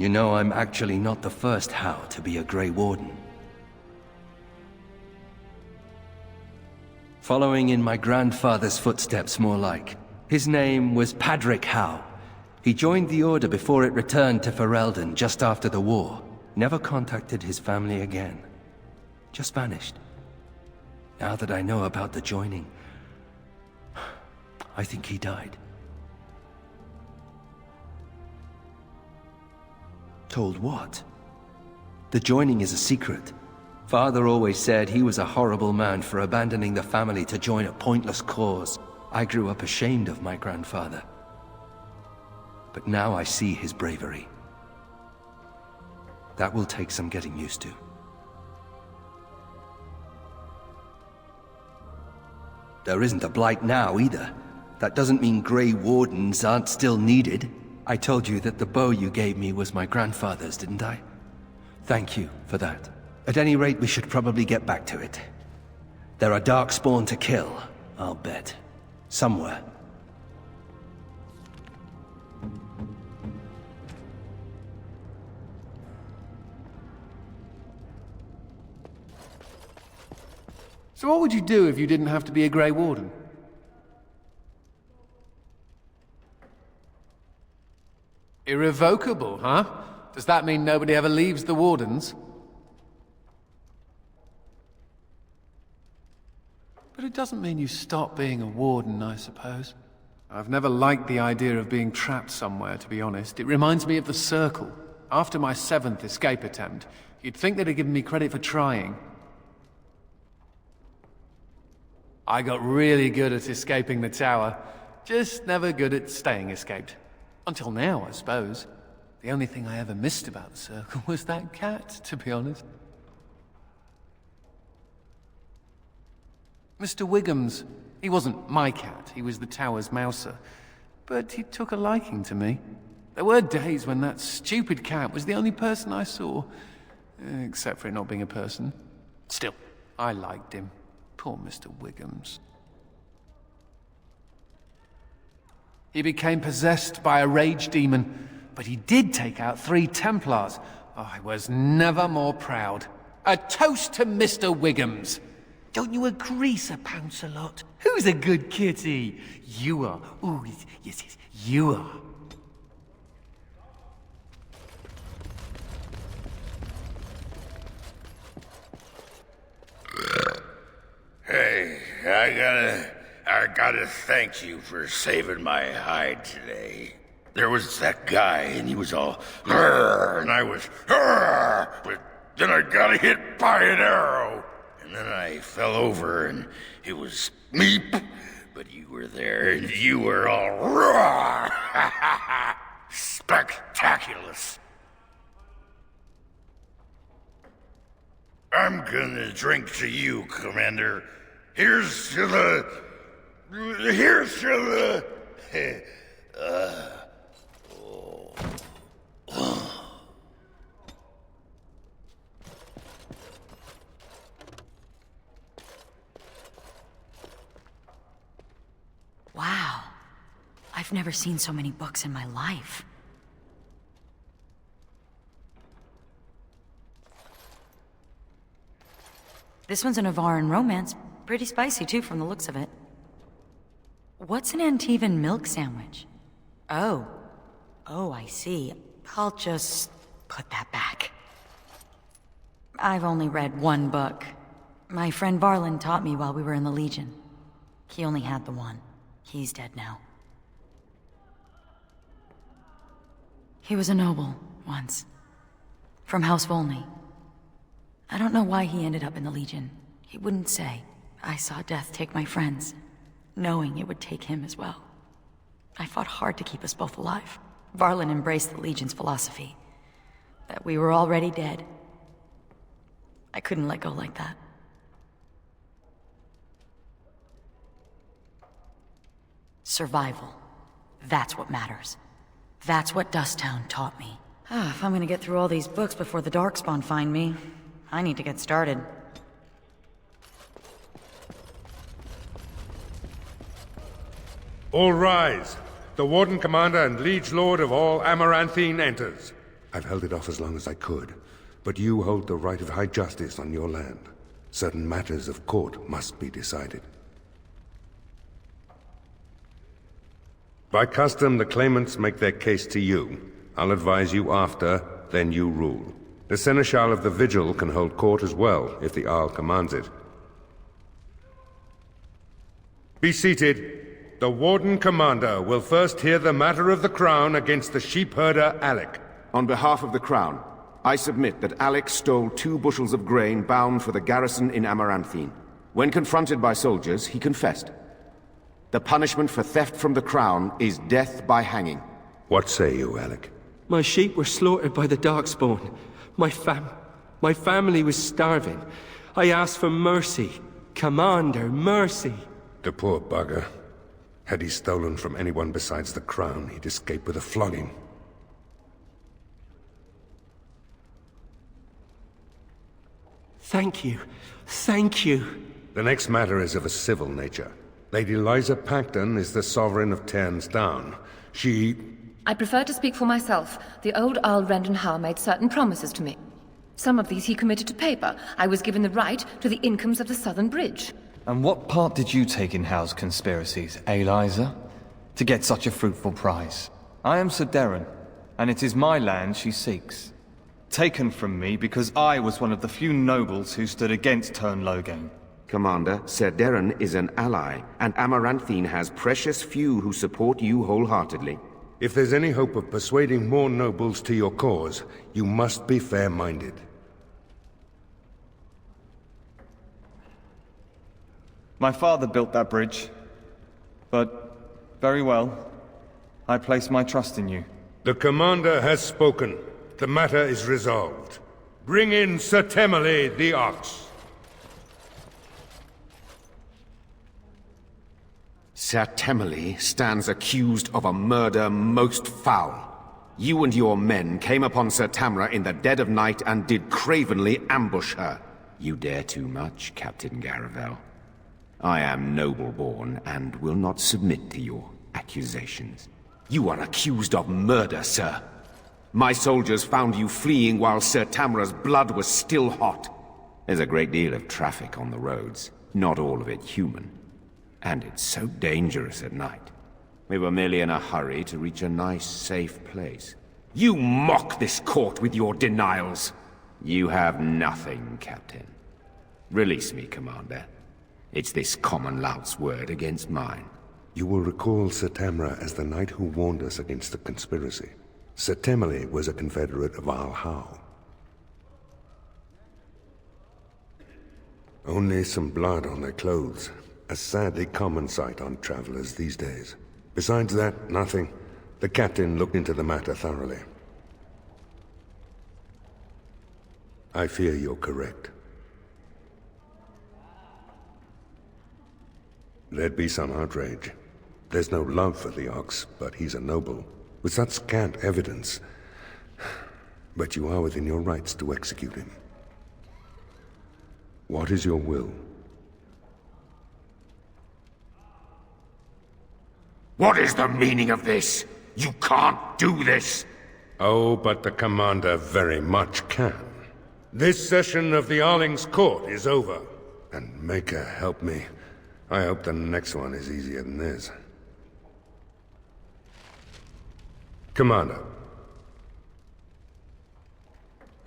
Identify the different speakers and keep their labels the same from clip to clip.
Speaker 1: You know, I'm actually not the first Hao to be a Grey Warden. Following in my grandfather's footsteps, more like. His name was Padric Hao. He joined the Order before it returned to Ferelden just after the war. Never contacted his family again. Just vanished. Now that I know about the joining, I think he died. Told what? The joining is a secret. Father always said he was a horrible man for abandoning the family to join a pointless cause. I grew up ashamed of my grandfather. But now I see his bravery. That will take some getting used to. There isn't a Blight now, either. That doesn't mean Grey Wardens aren't still needed. I told you that the bow you gave me was my grandfather's, didn't I? Thank you for that. At any rate, we should probably get back to it. There are Darkspawn to kill, I'll bet. Somewhere.
Speaker 2: So what would you do if you didn't have to be a Grey Warden? Irrevocable, huh? Does that mean nobody ever leaves the Wardens? But it doesn't mean you stop being a Warden, I suppose. I've never liked the idea of being trapped somewhere, to be honest. It reminds me of the Circle. After my 7th escape attempt, you'd think they'd have given me credit for trying. I got really good at escaping the tower, just never good at staying escaped. Until now, I suppose. The only thing I ever missed about the Circle was that cat, to be honest. Mr. Wiggums. He wasn't my cat, he was the tower's mouser. But he took a liking to me. There were days when that stupid cat was the only person I saw. Except for it not being a person. Still, I liked him. Poor Mr. Wiggums. He became possessed by a rage demon, but he did take out 3 Templars. Oh, I was never more proud. A toast to Mr. Wiggums. Don't you agree, Sir Pouncelot? Who's a good kitty? You are. Ooh, yes, you are.
Speaker 3: Hey, I gotta thank you for saving my hide today. There was that guy, and he was all, "Grr," and I was, "Grr," but then I got hit by an arrow. And then I fell over, and it was meep, but you were there, and you were all, "Roar!" Spectaculous. I'm gonna drink to you, Commander. Here's to the...
Speaker 4: Wow. I've never seen so many books in my life. This one's a Navaran romance. Pretty spicy, too, from the looks of it. What's an Antivan milk sandwich? Oh. Oh, I see. I'll just put that back. I've only read one book. My friend Varlin taught me while we were in the Legion. He only had the one. He's dead now. He was a noble, once. From House Volney. I don't know why he ended up in the Legion. He wouldn't say. I saw death take my friends, knowing it would take him as well. I fought hard to keep us both alive. Varlin embraced the Legion's philosophy. That we were already dead. I couldn't let go like that. Survival. That's what matters. That's what Dusttown taught me. If I'm gonna get through all these books before the Darkspawn find me, I need to get started.
Speaker 5: All rise. The Warden Commander and Liege Lord of all Amaranthine enters. I've held it off as long as I could, but you hold the right of high justice on your land. Certain matters of court must be decided. By custom, the claimants make their case to you. I'll advise you after, then you rule. The Seneschal of the Vigil can hold court as well, if the Arl commands it. Be seated. The Warden Commander will first hear the matter of the Crown against the sheepherder Alec.
Speaker 6: On behalf of the Crown, I submit that Alec stole 2 bushels of grain bound for the garrison in Amaranthine. When confronted by soldiers, he confessed. The punishment for theft from the Crown is death by hanging.
Speaker 5: What say you, Alec?
Speaker 7: My sheep were slaughtered by the Darkspawn. My family was starving. I asked for mercy. Commander, mercy.
Speaker 5: The poor bugger. Had he stolen from anyone besides the Crown, he'd escape with a flogging.
Speaker 7: Thank you. Thank you.
Speaker 5: The next matter is of a civil nature. Lady Liza Pacton is the sovereign of Terns Down.
Speaker 8: I prefer to speak for myself. The old Earl Rendon Howe made certain promises to me. Some of these he committed to paper. I was given the right to the incomes of the Southern Bridge.
Speaker 9: And what part did you take in Howe's conspiracies, Liza? To get such a fruitful prize? I am Sir Darren, and it is my land she seeks. Taken from me because I was one of the few nobles who stood against Tern Loghain.
Speaker 6: Commander, Sir Darren is an ally, and Amaranthine has precious few who support you wholeheartedly.
Speaker 5: If there's any hope of persuading more nobles to your cause, you must be fair-minded.
Speaker 9: My father built that bridge. But, very well. I place my trust in you.
Speaker 5: The Commander has spoken. The matter is resolved. Bring in Sir Temmerley the Ox.
Speaker 6: Sir Temmerley stands accused of a murder most foul. You and your men came upon Sir Tamra in the dead of night and did cravenly ambush her. You dare too much, Captain Garavel. I am noble-born and will not submit to your accusations. You are accused of murder, sir. My soldiers found you fleeing while Sir Tamra's blood was still hot. There's a great deal of traffic on the roads, not all of it human. And it's so dangerous at night. We were merely in a hurry to reach a nice, safe place. You mock this court with your denials. You have nothing, Captain. Release me, Commander. It's this common lout's word against mine.
Speaker 5: You will recall Sir Tamra as the knight who warned us against the conspiracy. Sir Temmerley was a confederate of Arl Howe. Only some blood on their clothes. A sadly common sight on travelers these days. Besides that, nothing. The captain looked into the matter thoroughly. I fear you're correct. There'd be some outrage. There's no love for the Ox, but he's a noble. With such scant evidence. But you are within your rights to execute him. What is your will?
Speaker 6: What is the meaning of this? You can't do this!
Speaker 5: Oh, but the Commander very much can. This session of the Arling's court is over. And Maker help me. I hope the next one is easier than this. Commander.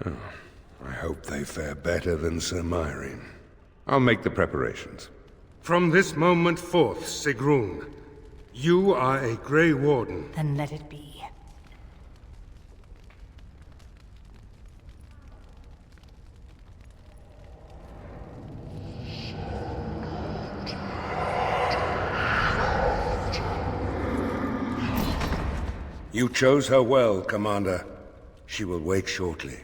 Speaker 5: Oh, I hope they fare better than Sir Myrene. I'll make the preparations. From this moment forth, Sigrun, you are a Grey Warden.
Speaker 10: Then let it be.
Speaker 5: You chose her well, Commander. She will wake shortly.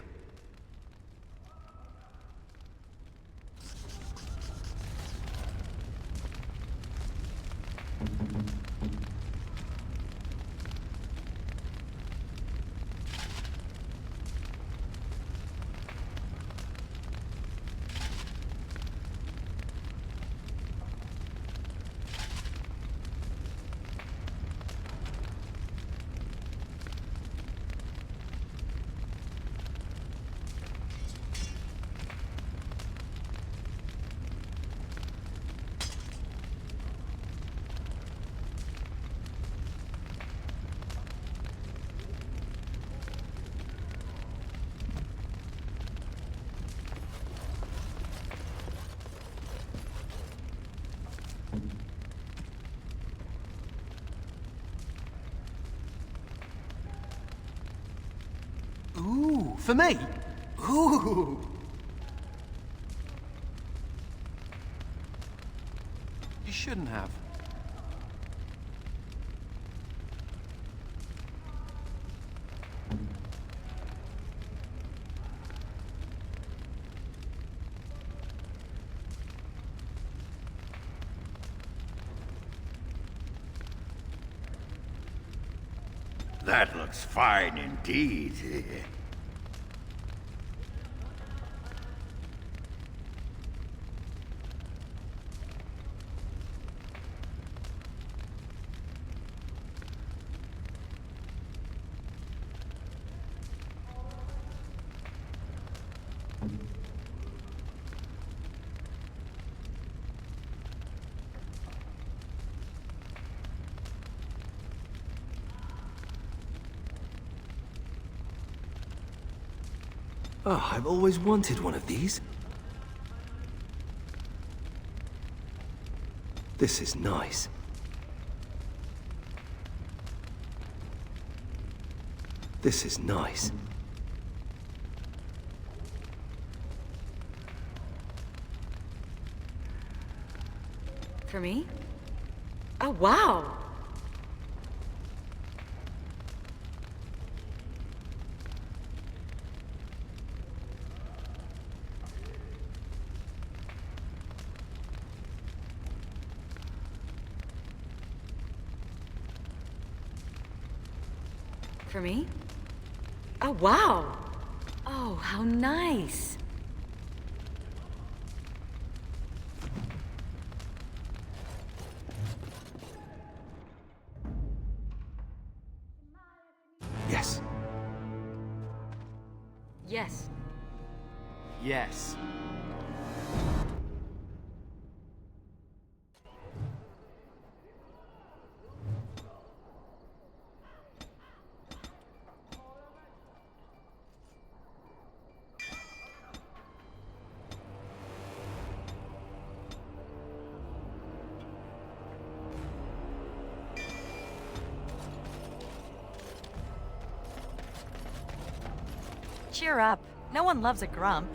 Speaker 2: for me? Ooh. You shouldn't have.
Speaker 3: That looks fine indeed.
Speaker 1: Oh, I've always wanted one of these. This is nice. This is nice.
Speaker 4: For me? Oh, wow! For me? Oh, wow! Oh, how nice!
Speaker 1: Yes.
Speaker 4: Yes.
Speaker 2: Yes.
Speaker 4: Cheer up. No one loves a grump.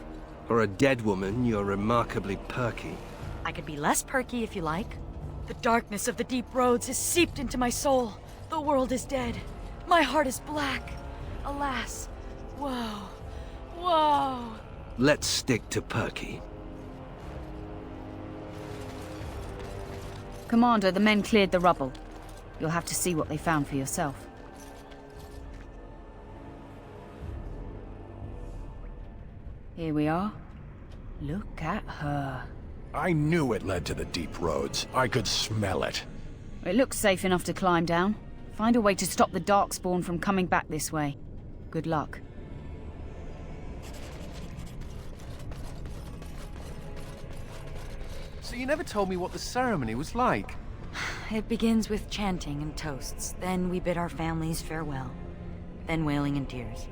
Speaker 1: For a dead woman, you're remarkably perky.
Speaker 4: I could be less perky if you like. The darkness of the deep roads is seeped into my soul. The world is dead. My heart is black. Alas. Whoa. Whoa.
Speaker 1: Let's stick to perky.
Speaker 10: Commander, the men cleared the rubble. You'll have to see what they found for yourself. Here we are. Look at her.
Speaker 11: I knew it led to the deep roads. I could smell it.
Speaker 10: It looks safe enough to climb down. Find a way to stop the Darkspawn from coming back this way. Good luck.
Speaker 2: So you never told me what the ceremony was like.
Speaker 4: It begins with chanting and toasts. Then we bid our families farewell. Then wailing and tears.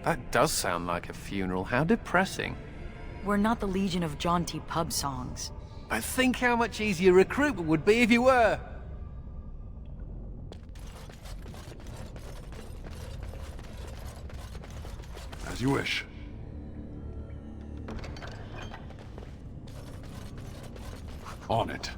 Speaker 2: That does sound like a funeral. How depressing.
Speaker 4: We're not the Legion of jaunty pub songs.
Speaker 2: But think how much easier recruitment would be if you were.
Speaker 11: As you wish. On it.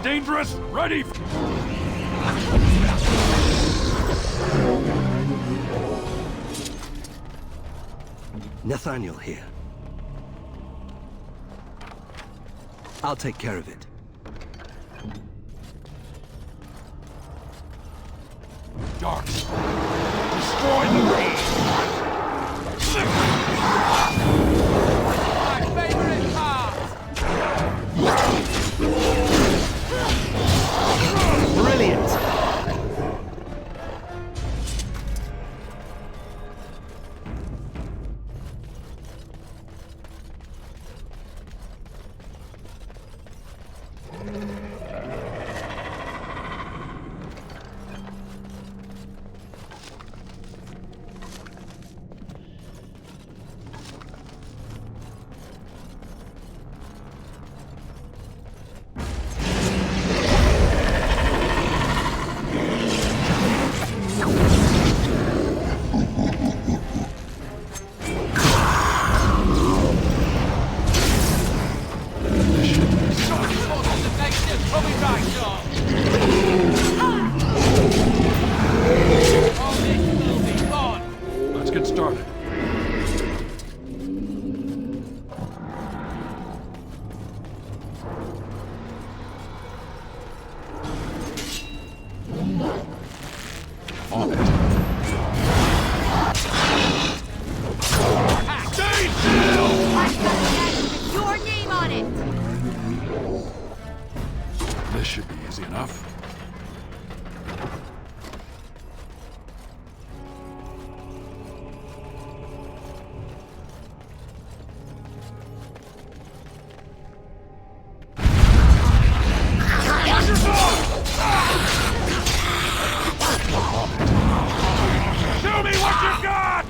Speaker 11: Dangerous! Ready!
Speaker 1: Nathaniel here. I'll take care of it.
Speaker 11: Dark. Destroy the raid!
Speaker 2: My favorite part!
Speaker 11: Let's get started. On it.
Speaker 12: Stay still! Your name on it!
Speaker 11: This should be easy enough.
Speaker 12: Show me what you got!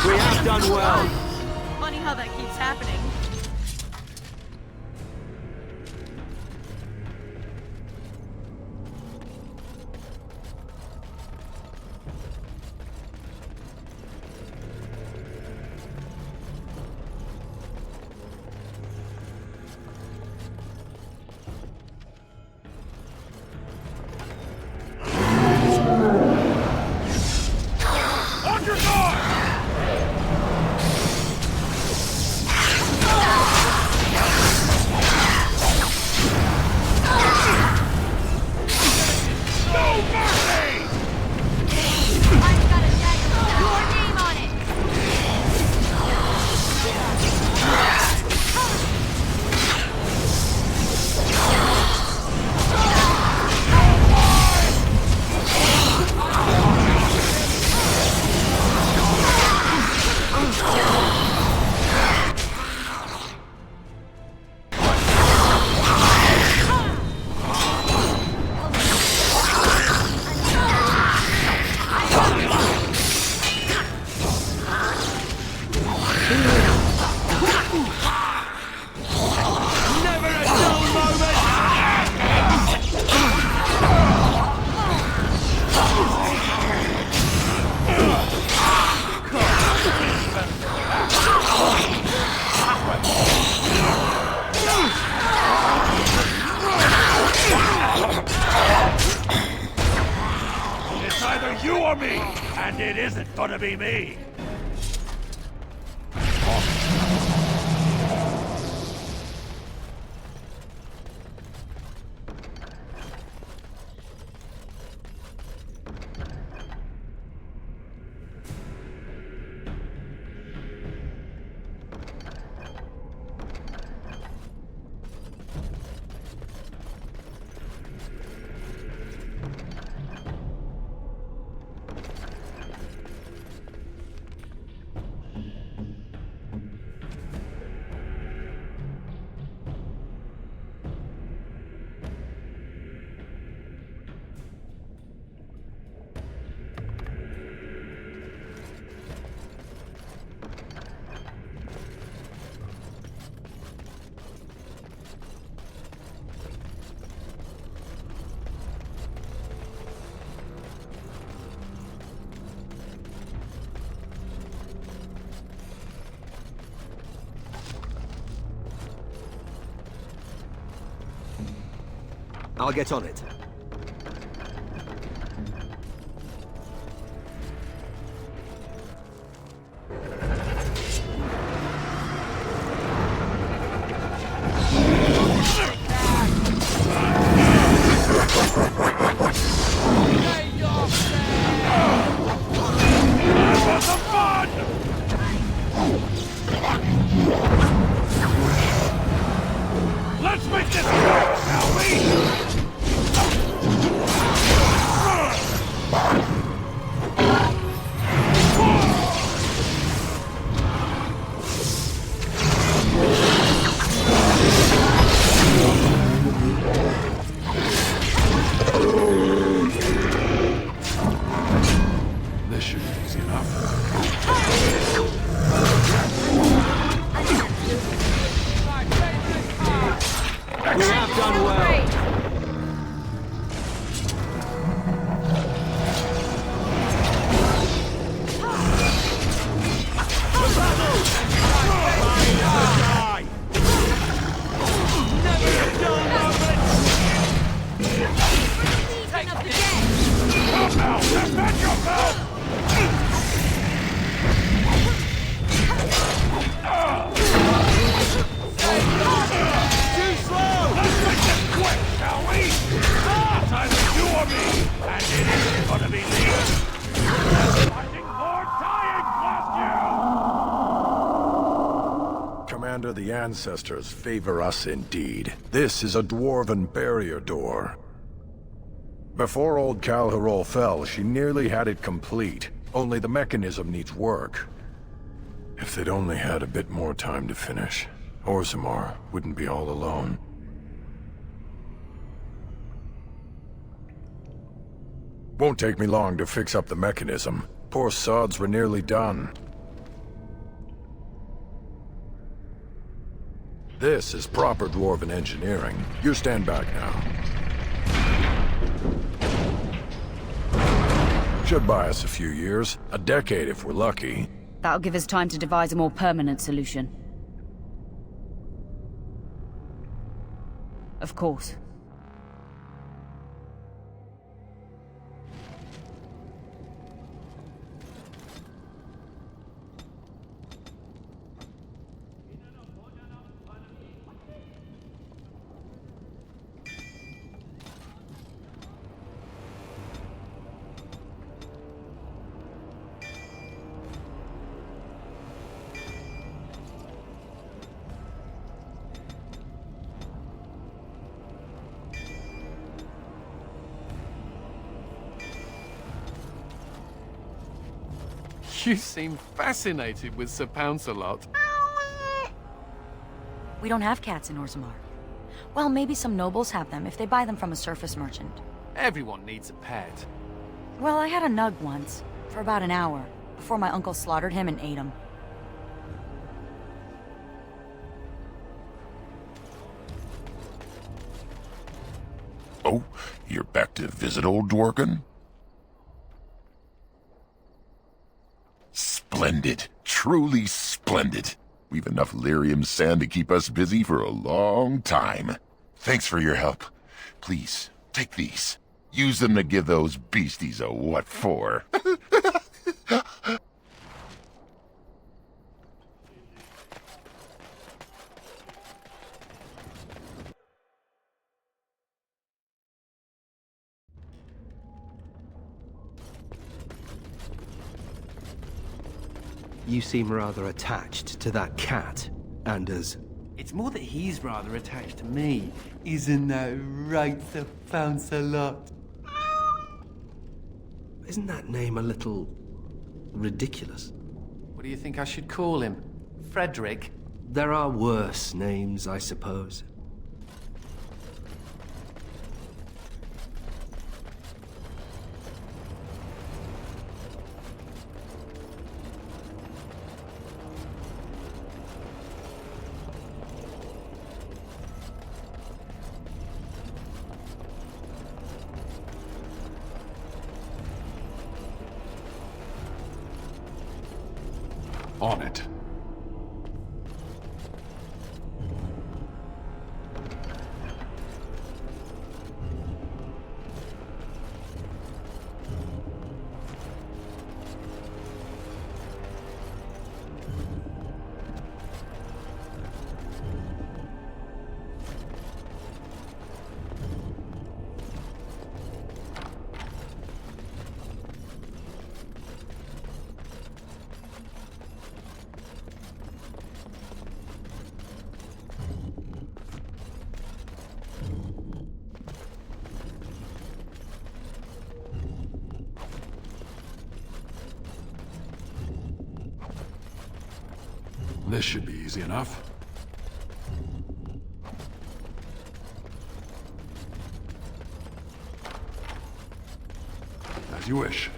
Speaker 7: We have done well.
Speaker 12: Funny how that keeps happening. On your guard! No mercy! I've got a dagger with your name on it! Never a dull moment! It's either you or me, and it isn't gonna be me.
Speaker 13: I'll get on it.
Speaker 12: Let's make this
Speaker 11: Commander, the ancestors favor us indeed. This is a dwarven barrier door. Before old Calharol fell, she nearly had it complete. Only the mechanism needs work. If they'd only had a bit more time to finish, Orzammar wouldn't be all alone. Won't take me long to fix up the mechanism. Poor sods were nearly done. This is proper dwarven engineering. You stand back now. Should buy us a few years. A decade if we're lucky.
Speaker 10: That'll give us time to devise a more permanent solution. Of course.
Speaker 2: You seem fascinated with Sir Pouncelot.
Speaker 4: We don't have cats in Orzammar. Well, maybe some nobles have them if they buy them from a surface merchant.
Speaker 2: Everyone needs a pet.
Speaker 4: Well, I had a nug once, for about an hour, before my uncle slaughtered him and ate him.
Speaker 13: Oh, you're back to visit old Dworkin? Splendid. Truly splendid. We've enough lyrium sand to keep us busy for a long time. Thanks for your help. Please, take these. Use them to give those beasties a what for.
Speaker 1: You seem rather attached to that cat, Anders.
Speaker 2: It's more that he's rather attached to me. Isn't that right, Sir Pouncelot?
Speaker 1: Isn't that name a little ridiculous?
Speaker 2: What do you think I should call him? Frederick?
Speaker 1: There are worse names, I suppose.
Speaker 11: On it. This should be easy enough. As you wish.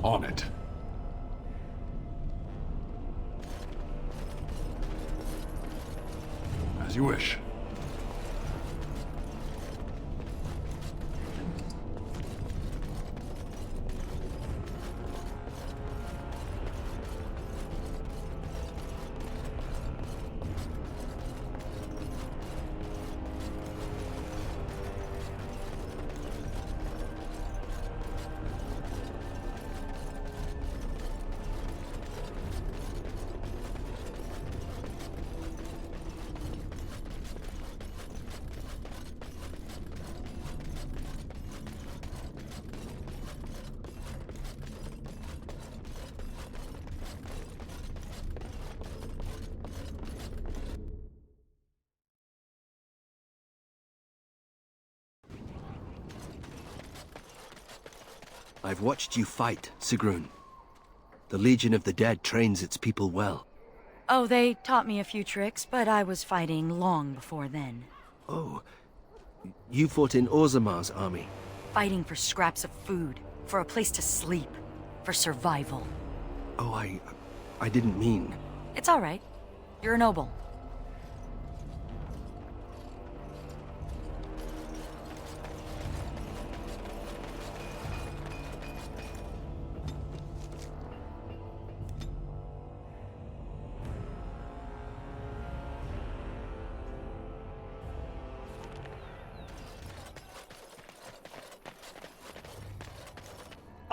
Speaker 11: On it. As you wish.
Speaker 1: I've watched you fight, Sigrun. The Legion of the Dead trains its people well.
Speaker 4: Oh, they taught me a few tricks, but I was fighting long before then.
Speaker 1: Oh, you fought in Orzamar's army?
Speaker 4: Fighting for scraps of food, for a place to sleep, for survival.
Speaker 1: Oh, I didn't mean...
Speaker 4: It's all right. You're a noble.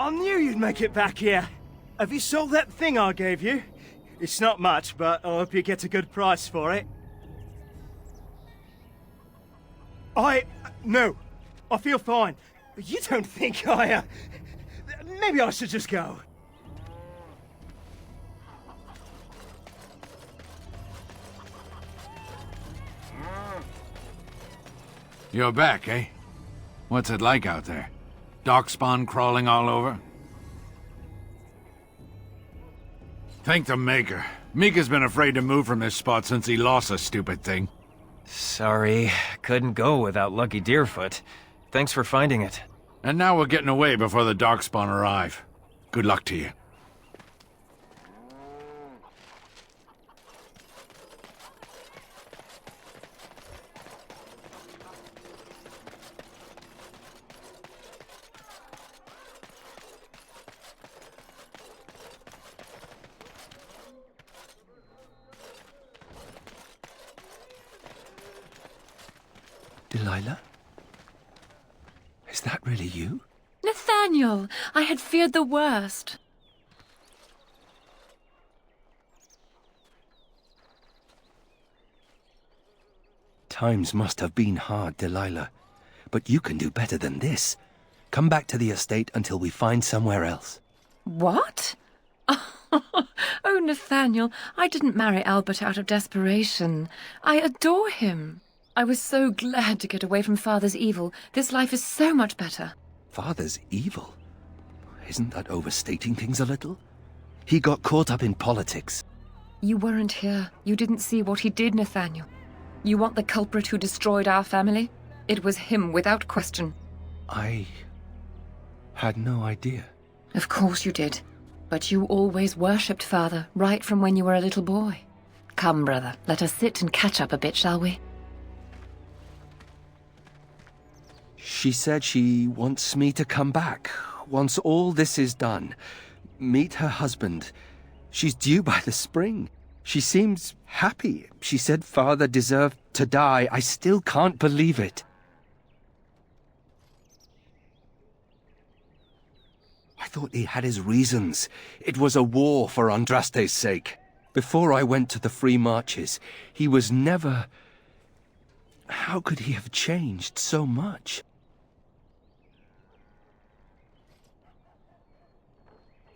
Speaker 14: I knew you'd make it back here. Have you sold that thing I gave you? It's not much, but I hope you get a good price for it. No. I feel fine. You don't think maybe I should just go.
Speaker 2: You're back, eh? What's it like out there? Darkspawn crawling all over? Thank the Maker. Mika's been afraid to move from this spot since he lost the stupid thing.
Speaker 15: Sorry, couldn't go without Lucky Deerfoot. Thanks for finding it.
Speaker 2: And now we're getting away before the Darkspawn arrive. Good luck to you.
Speaker 1: Delilah? Is that really you?
Speaker 8: Nathaniel, I had feared the worst.
Speaker 1: Times must have been hard, Delilah. But you can do better than this. Come back to the estate until we find somewhere else.
Speaker 8: What? Oh, Nathaniel, I didn't marry Albert out of desperation. I adore him. I was so glad to get away from Father's evil. This life is so much better.
Speaker 1: Father's evil? Isn't that overstating things a little? He got caught up in politics.
Speaker 8: You weren't here. You didn't see what he did, Nathaniel. You want the culprit who destroyed our family? It was him, without question.
Speaker 1: I had no idea.
Speaker 8: Of course you did. But you always worshipped Father, right from when you were a little boy. Come, brother, let us sit and catch up a bit, shall we?
Speaker 1: She said she wants me to come back, once all this is done. Meet her husband. She's due by the spring. She seems happy. She said Father deserved to die. I still can't believe it. I thought he had his reasons. It was a war for Andraste's sake. Before I went to the Free Marches, he was never... How could he have changed so much?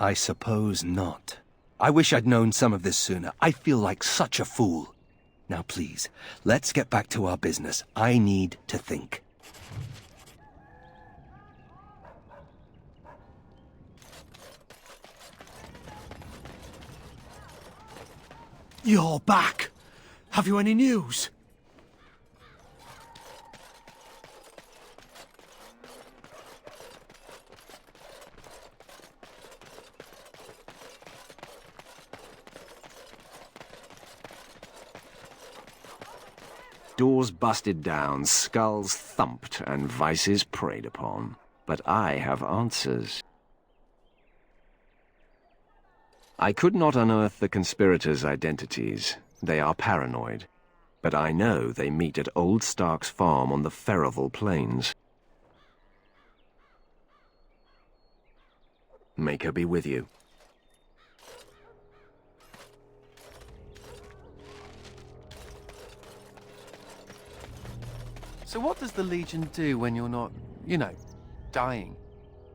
Speaker 1: I suppose not. I wish I'd known some of this sooner. I feel like such a fool. Now please, let's get back to our business. I need to think.
Speaker 16: You're back. Have you any news?
Speaker 6: Doors busted down, skulls thumped, and vices preyed upon. But I have answers. I could not unearth the conspirators' identities. They are paranoid. But I know they meet at Old Stark's farm on the Ferroval Plains. Make her be with you.
Speaker 2: So what does the Legion do when you're not, you know, dying?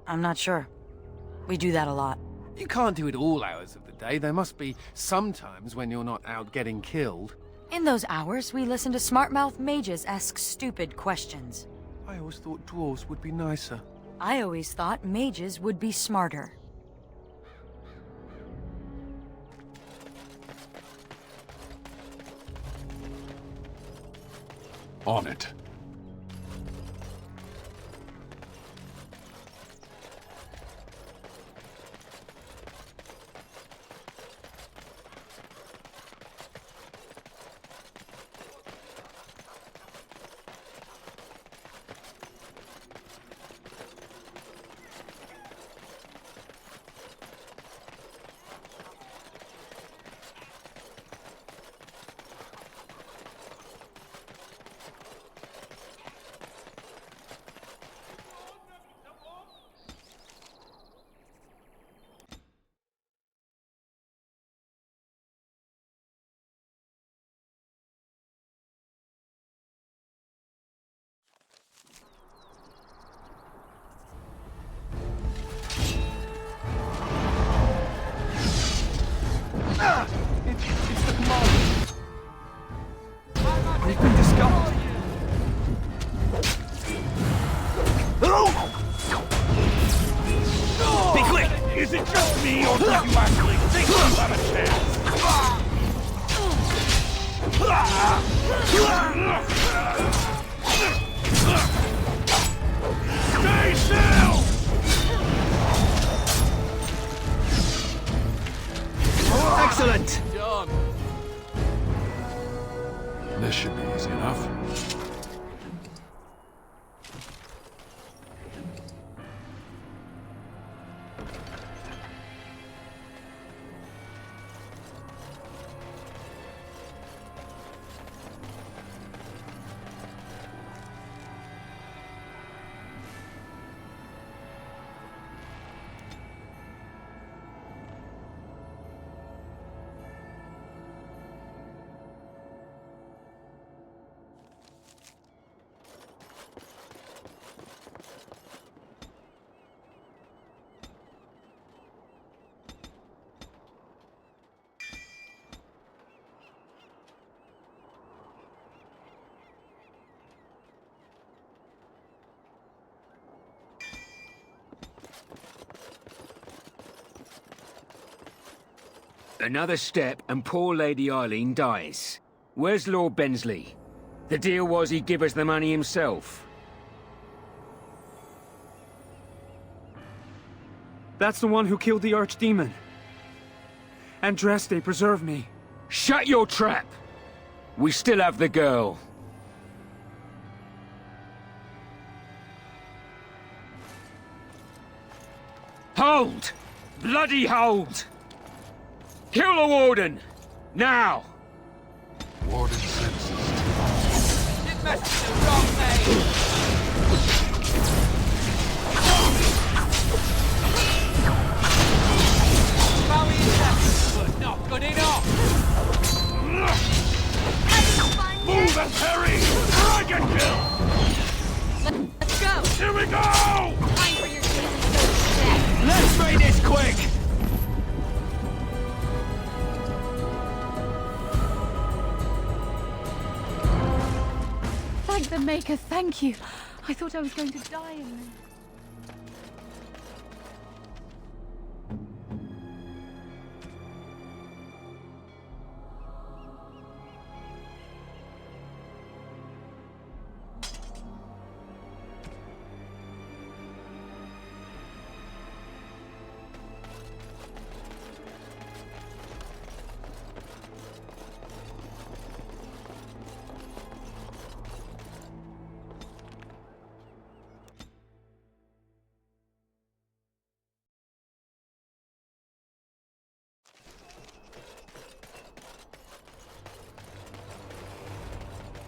Speaker 4: I'm not sure. We do that a lot.
Speaker 2: You can't do it all hours of the day. There must be some times when you're not out getting killed.
Speaker 4: In those hours, we listen to smart-mouth mages ask stupid questions.
Speaker 2: I always thought dwarves would be nicer.
Speaker 4: I always thought mages would be smarter.
Speaker 11: On it.
Speaker 2: It's the commander. We've been discovered.
Speaker 12: Be quick! Is it just me, or do you actually think you have a chance? Stay still!
Speaker 16: Excellent!
Speaker 2: Done.
Speaker 11: This should be easy enough.
Speaker 17: Another step and poor Lady Eileen dies. Where's Lord Bensley? The deal was he'd give us the money himself.
Speaker 16: That's the one who killed the Archdemon. Andraste, preserve me.
Speaker 17: Shut your trap! We still have the girl. Hold! Bloody hold! Kill the Warden! Now!
Speaker 11: Warden senses.
Speaker 12: It must be the wrong way! Bowie is but not good enough!
Speaker 3: Move and parry! Dragon kill!
Speaker 12: Let's go!
Speaker 3: Here we go!
Speaker 12: Time for your season.
Speaker 16: Let's make this quick!
Speaker 8: Thank the Maker, thank you. I thought I was going to die in there.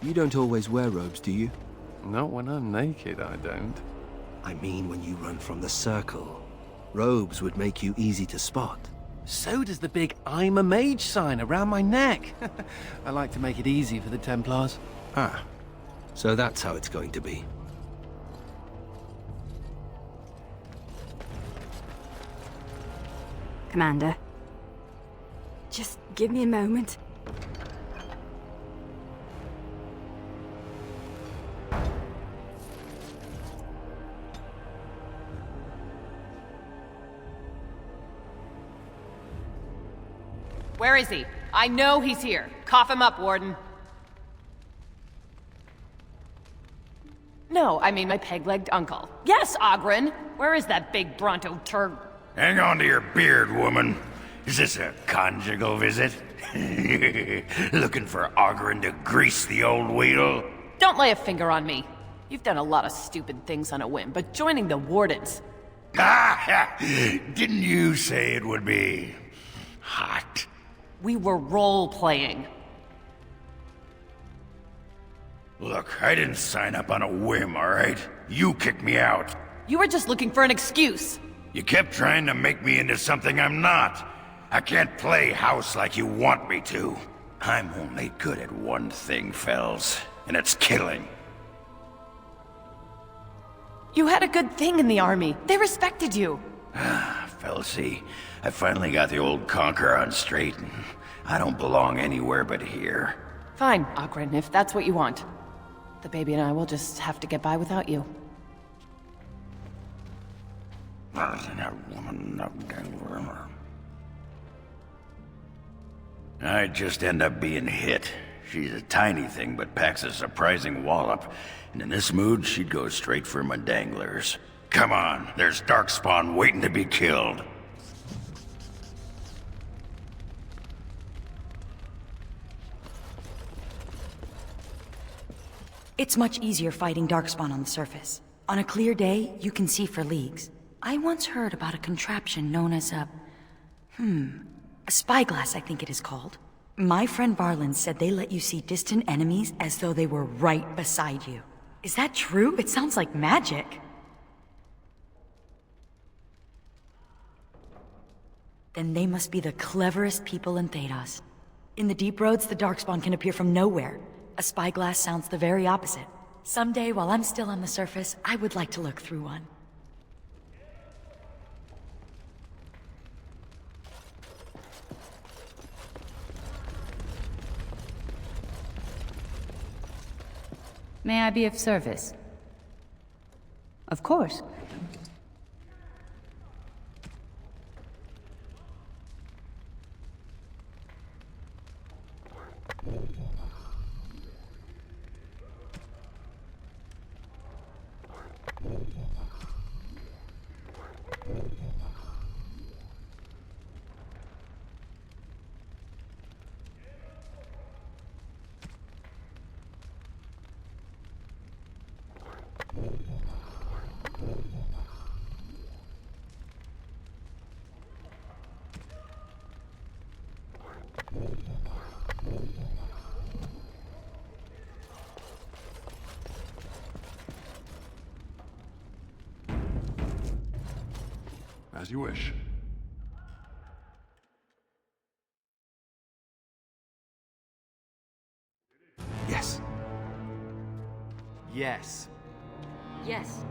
Speaker 1: You don't always wear robes, do you?
Speaker 2: Not when I'm naked, I don't.
Speaker 1: I mean when you run from the circle. Robes would make you easy to spot.
Speaker 2: So does the big I'm a mage sign around my neck. I like to make it easy for the Templars.
Speaker 1: Ah, so that's how it's going to be.
Speaker 18: Commander. Just give me a moment.
Speaker 19: Where is he? I know he's here. Cough him up, Warden. No, I mean my peg-legged uncle. Yes, Oghren! Where is that big Bronto turd?
Speaker 3: Hang on to your beard, woman. Is this a conjugal visit? Looking for Oghren to grease the old wheel?
Speaker 19: Don't lay a finger on me. You've done a lot of stupid things on a whim, but joining the Wardens...
Speaker 3: Didn't you say it would be... hot?
Speaker 19: We were role-playing.
Speaker 3: Look, I didn't sign up on a whim, all right? You kicked me out.
Speaker 19: You were just looking for an excuse.
Speaker 3: You kept trying to make me into something I'm not. I can't play house like you want me to. I'm only good at one thing, Fells, and it's killing.
Speaker 19: You had a good thing in the army. They respected you.
Speaker 3: Felsie, I finally got the old Conqueror on straight, and I don't belong anywhere but here.
Speaker 19: Fine, Oghren, if that's what you want. The baby and I will just have to get by without you.
Speaker 3: I'd just end up being hit. She's a tiny thing, but packs a surprising wallop. And in this mood, she'd go straight for my danglers. Come on, there's Darkspawn waiting to be killed.
Speaker 4: It's much easier fighting Darkspawn on the surface. On a clear day, you can see for leagues. I once heard about a contraption known as a spyglass, I think it is called. My friend Varlin said they let you see distant enemies as though they were right beside you. Is that true? It sounds like magic. Then they must be the cleverest people in Thedas. In the deep roads, the Darkspawn can appear from nowhere. A spyglass sounds the very opposite. Someday, while I'm still on the surface, I would like to look through one.
Speaker 10: May I be of service? Of course.
Speaker 11: As you wish.
Speaker 1: Yes.
Speaker 2: Yes.
Speaker 4: Yes.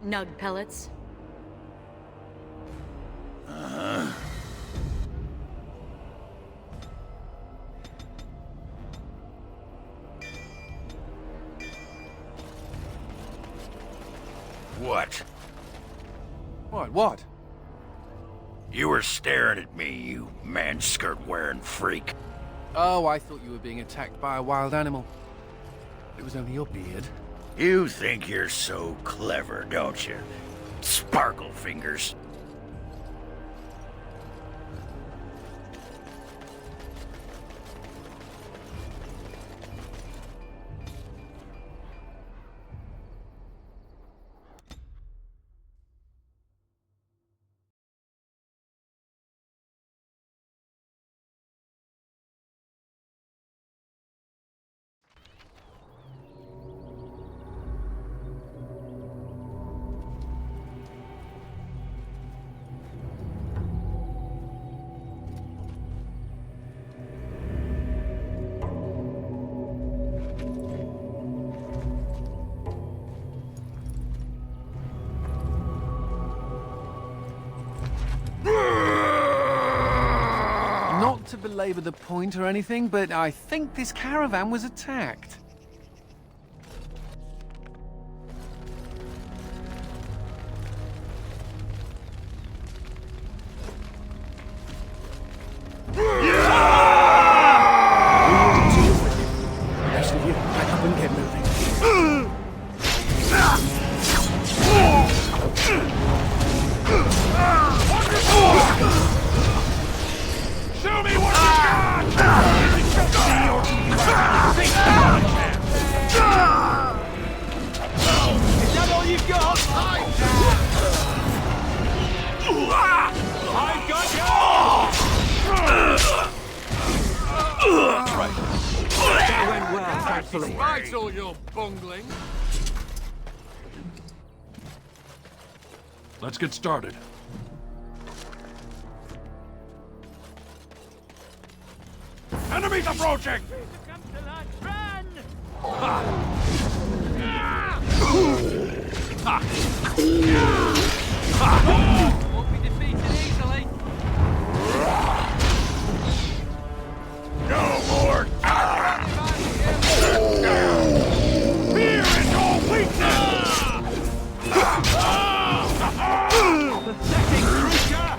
Speaker 4: Nug pellets.
Speaker 3: What?
Speaker 2: What?
Speaker 3: You were staring at me, you man-skirt-wearing freak.
Speaker 2: Oh, I thought you were being attacked by a wild animal. It was only your beard.
Speaker 3: You think you're so clever, don't you? Sparkle fingers.
Speaker 2: Not to belabor the point or anything, but I think this caravan was attacked.
Speaker 17: Despite all your bungling.
Speaker 11: Let's get started. Enemies approaching!
Speaker 17: Won't be defeated easily.
Speaker 3: No more
Speaker 11: Fear is your weakness! Pathetic creature!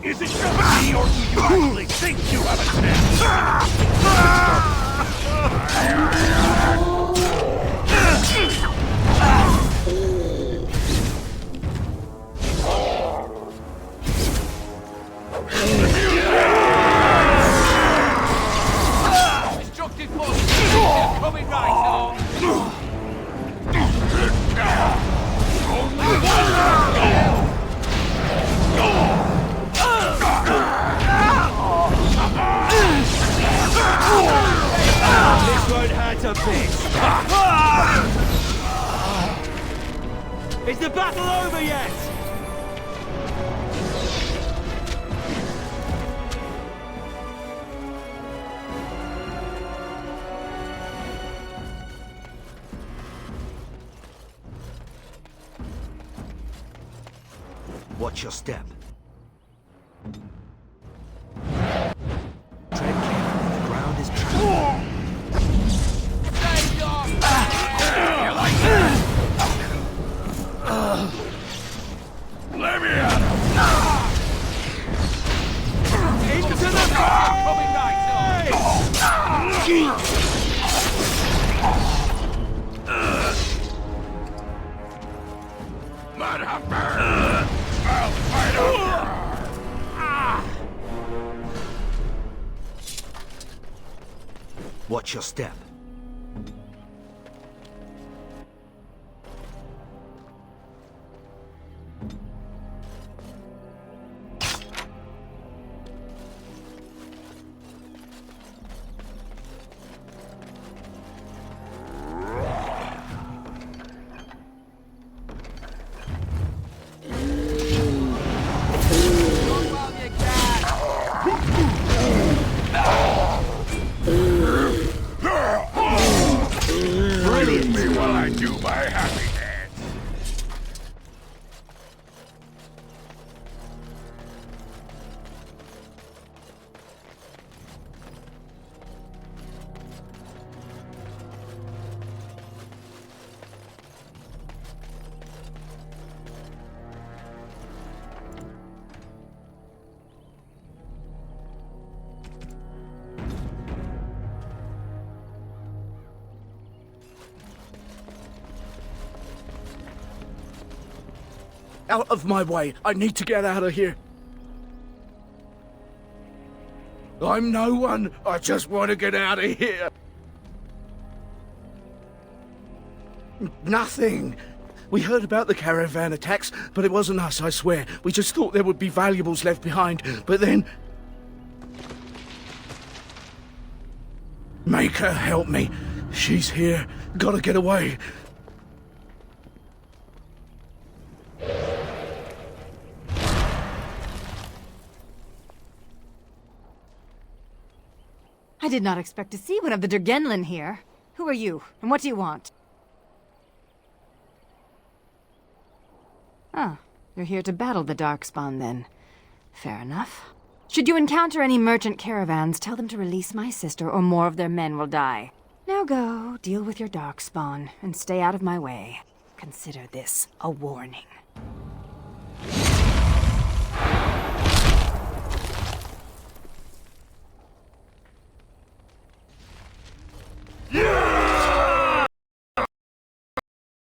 Speaker 11: Is it just me, or do you actually think you have a
Speaker 17: Destructive forces coming right on.
Speaker 14: This won't hurt a bit. Is the battle over yet?
Speaker 16: Watch your step.
Speaker 3: Let me at him!
Speaker 17: Into the fire! Coming right
Speaker 3: Mudhopper! I'll fight over!
Speaker 16: Watch your step.
Speaker 3: Brilliant! Me while I do my happy dance.
Speaker 16: Out of my way! I need to get out of here! I'm no one! I just want to get out of here! Nothing! We heard about the caravan attacks, but it wasn't us, I swear. We just thought there would be valuables left behind, but then... Make her help me. She's here. Gotta get away.
Speaker 20: I did not expect to see one of the Durgenlin here. Who are you, and what do you want? Oh, you're here to battle the Darkspawn, then. Fair enough. Should you encounter any merchant caravans, tell them to release my sister, or more of their men will die. Now go, deal with your Darkspawn, and stay out of my way. Consider this a warning.